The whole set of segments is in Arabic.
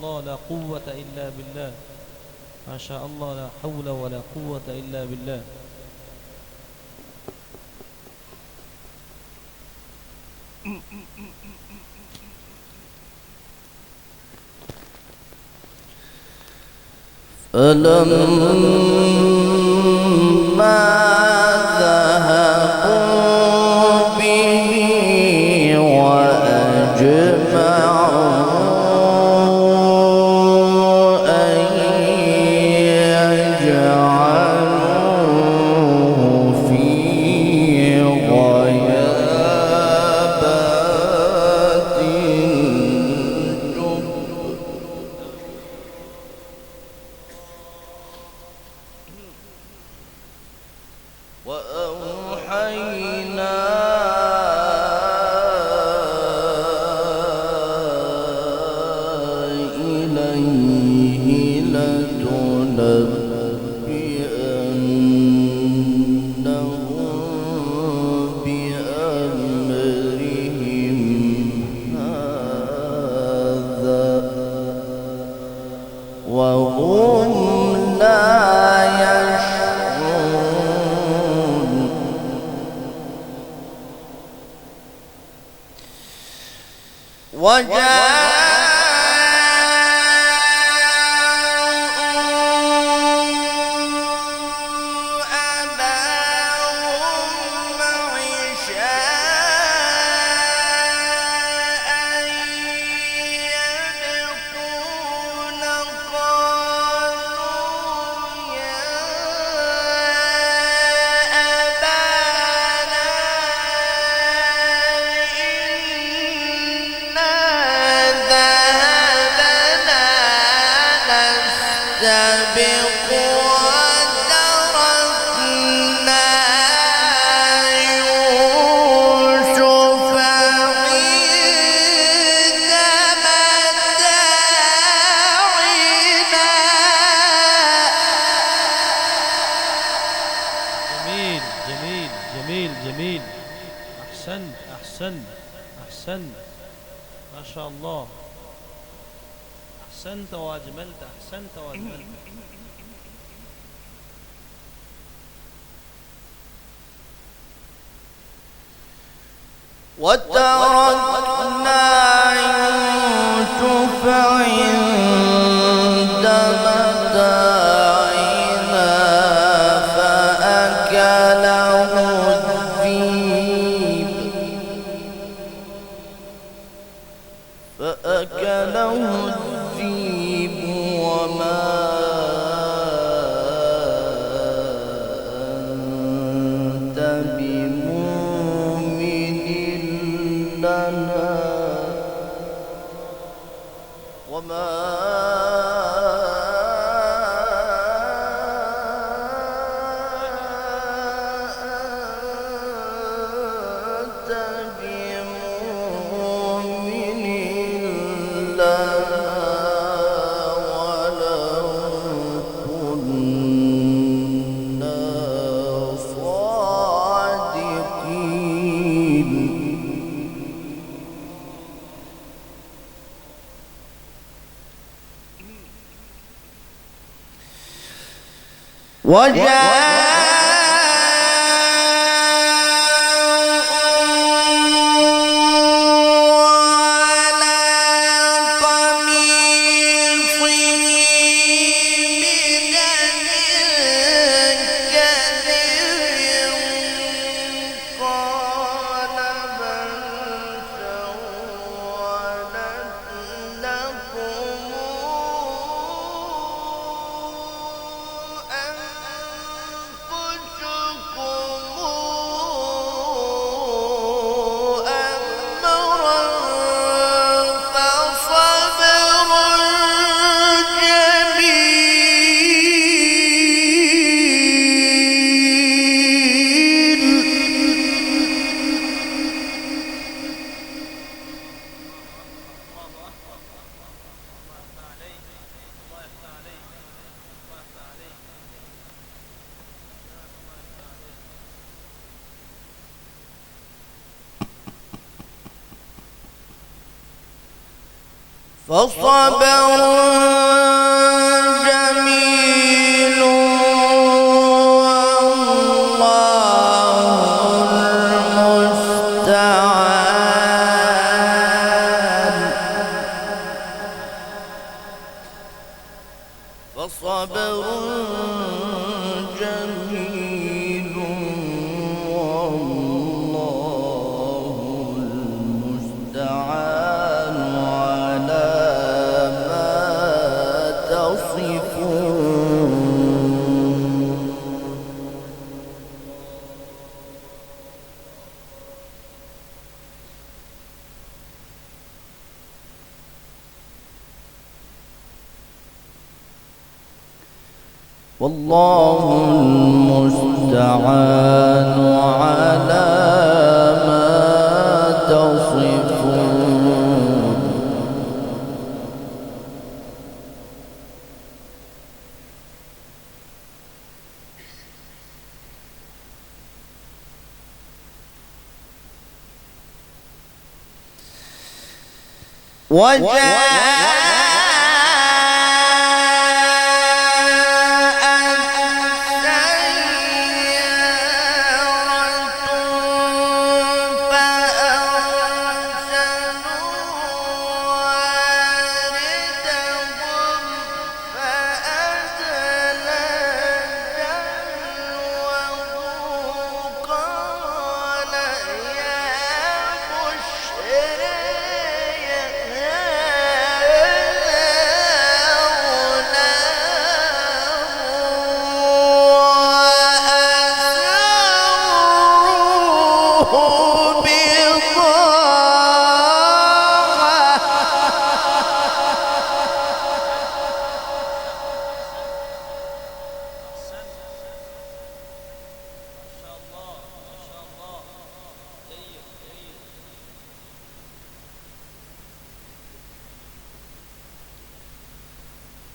الله لا قوة إلا بالله، ما شاء الله لا حول ولا قوة إلا بالله. فلما ذهبوا به وأجمعوا أن يجعلوه في غيابات الجب وأوحينا إليه لتنبئنهم بأمرهم هذا وهم لا يشعرون. جميل جميل جميل جميل. أحسنت أحسنت أحسنت، ما شاء الله. أحسنت وأجملت، أحسنت وأجملت. وتركنا يوسف عند متاعنا فأكله الذئب وما أنت بمؤمن لنا وما أنت بمؤمن لنا ولو كنا صادقين. فصبر جميل والله المستعان. فصبر جميل والله المستعان على ما تصفون. والله المستعان على ما تصفون.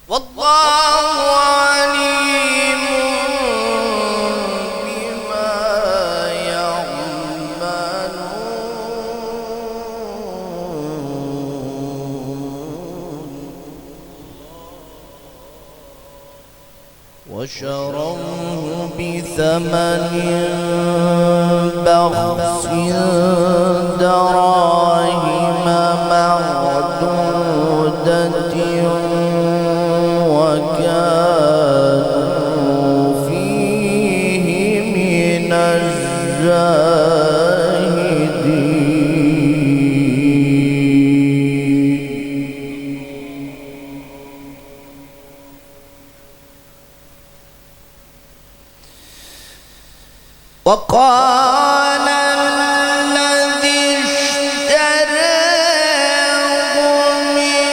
والله عليم بما يعملون. وشروه بثمن بخس دراهم معدودة وكانوا فيه من الزاهدين. وقال الذي اشتراه من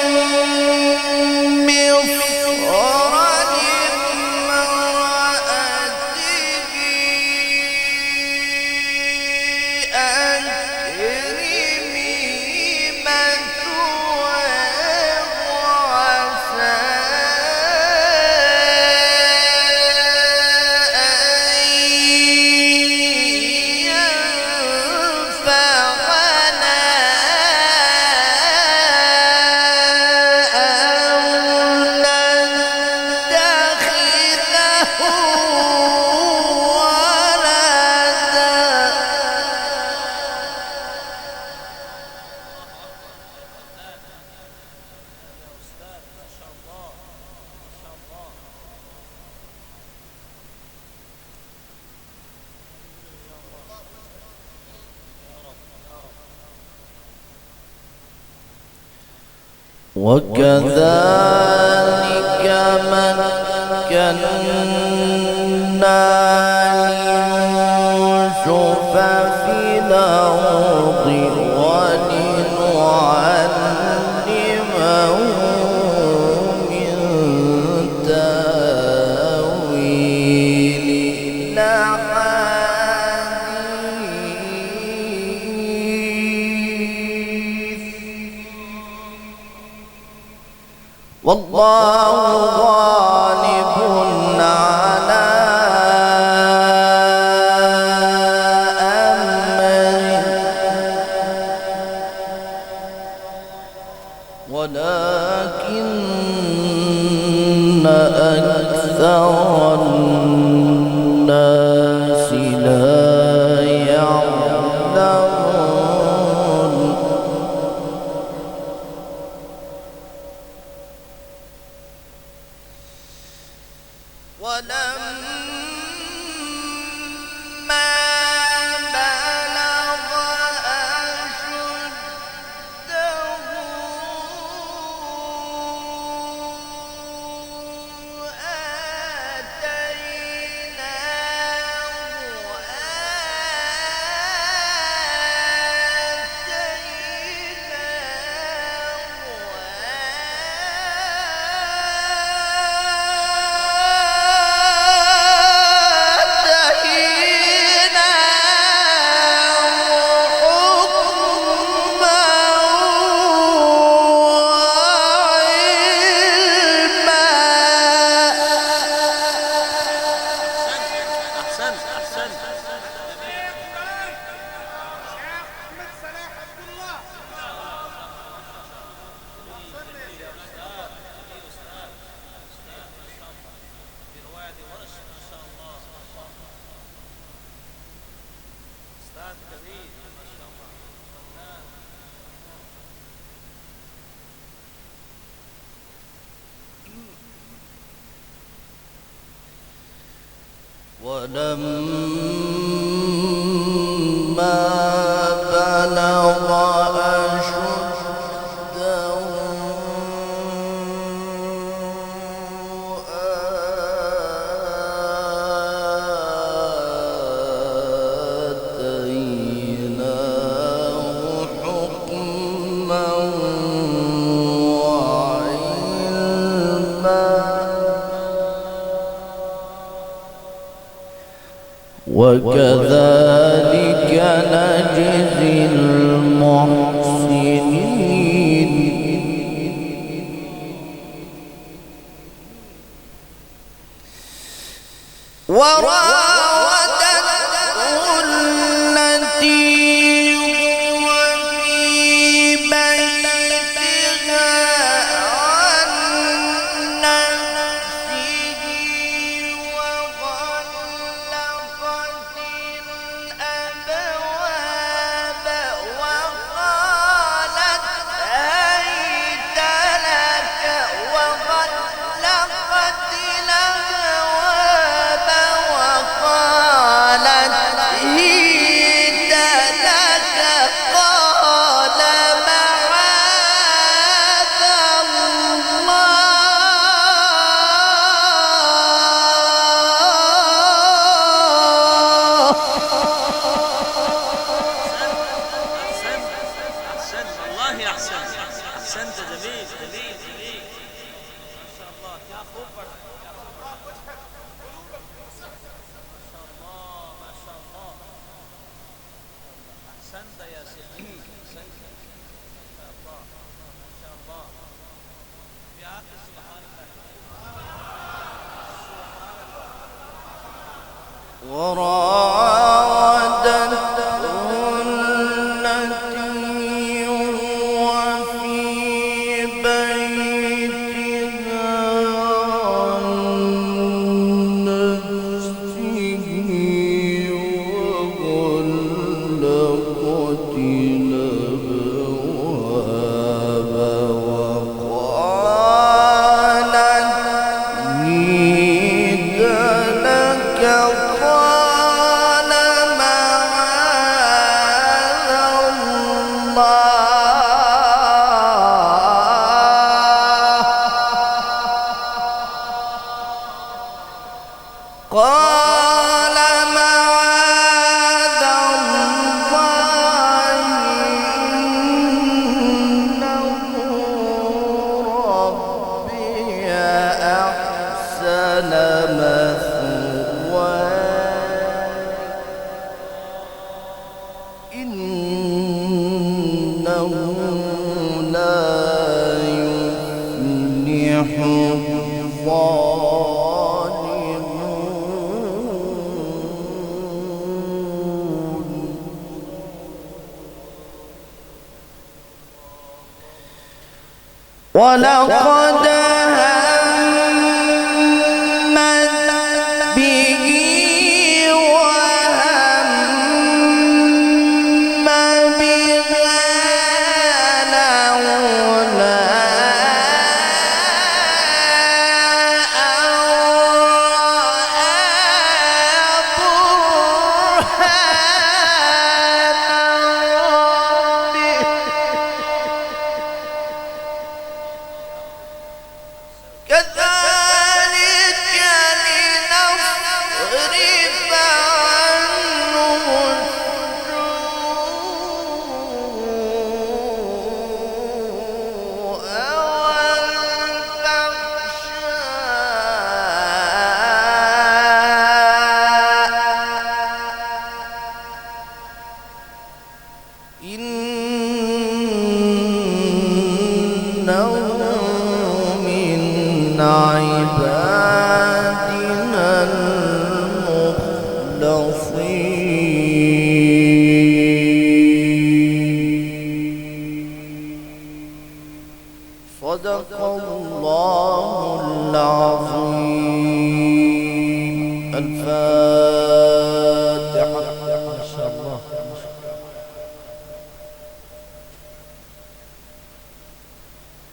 مصر لامرأته أكرمي مثواه عسى وكذلك مكنا ليوسف في الأرض ولنعلمه من تأويل الأحاديث. والله غالب على أمره ولكن أكثر الناس لا يعلمون ولما بلغ ولما بلغ أشده آتيناه حكما وعلما وكذلك نجزي المحسنين وراودته التي هو في بيتها عن نفسه وغلقت الأبواب وقالت هيت لك وغلقت الأبواب وقالت هيت لك قال معاذ الله أحسنت والله أحسنت أحسنت جميل جميل جميل ما شاء الله يا خبر ما شاء الله أحسنت يا سيدي أحسنت ما شاء الله ما شاء الله يا أخي سبحان الله وراودته التي هو في بيتها عن نفسه وغلقت الأبواب وقالت هيت لك قال معاذ الله قال معاذ الله إنه ربي أحسن مثواي إنه لا يفلح الظالمون ولقد همت عبادنا المخلصين. صدق الله العظيم. الفاتحة.